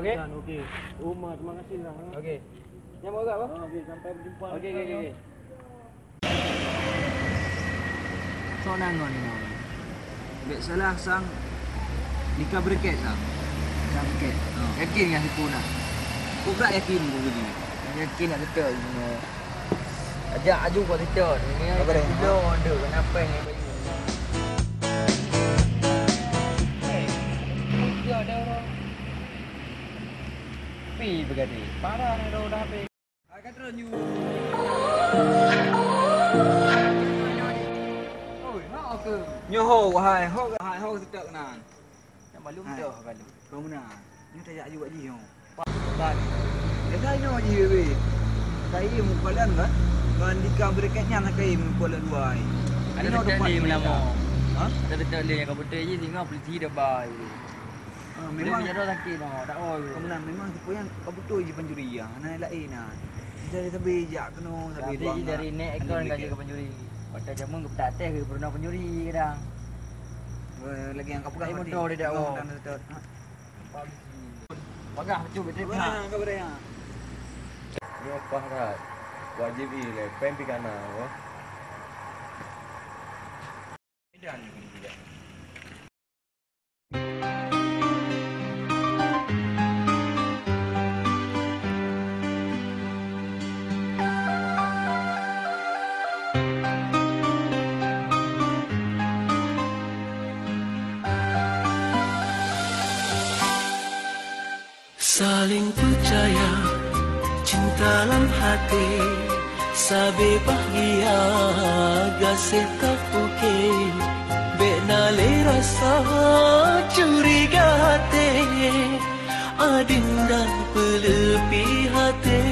Okey. Okey. Umar, terima kasih lah. Okey. Yang mau apa? Okey, sampai berjumpa. Okey. So nangon ni nama. Bek salah sang nikah berket sang. Samket. Yakin dengan si Puna. Kau tak yakin kau begini? Yakin nak betul semua. Ajak aju kau betul. Ini Apa dia? tidur ada kenapa ni baju. Dia ada orang. Pi bergadi. Parah ni dah habis. Akan terus you. Oi, hak ke? Nyoho wahai, hok sedap kenan. Yang malu dah kalau. Kau mana? Ni tak aju buat je. Bang. Dia tanya je weh. Kai mu palan kan? Kan nikah berketnya nak kai mu pala dua ai. Ada betul dia melama. Ha? Ada betul dia kau betul je tengok polisi dah bai. Memang dia dah sakit dah. Tak oi. kemenang memang tipu yang kau betul je pencuri ya. Ana lain nah. Jadi sabejak kena Tapi sabe dari net akaun kan je ke pencuri. Pada jamun ke petak teh ke pernah pencuri kadang. lagi yang kau pegang Motor dia dah. Pagah cu betul. Mana kau beraya? Ni apa kat? Wajib ile pen pikana wah. Edan ni juga. Saling percaya, cinta dalam hati, sabe bahagia, gasih tak oke, benale rasa curiga hati, adin dan pelepi hati.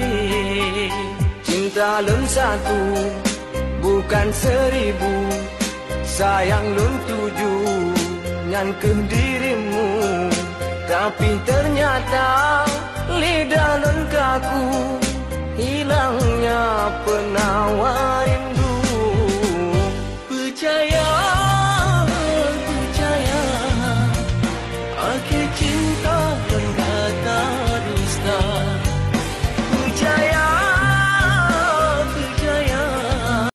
Cinta lun satu, bukan seribu, sayang lun tujuh, ngan ke dirimu. Tapi ternyata lidah lun kaku, hilangnya penawar rindu.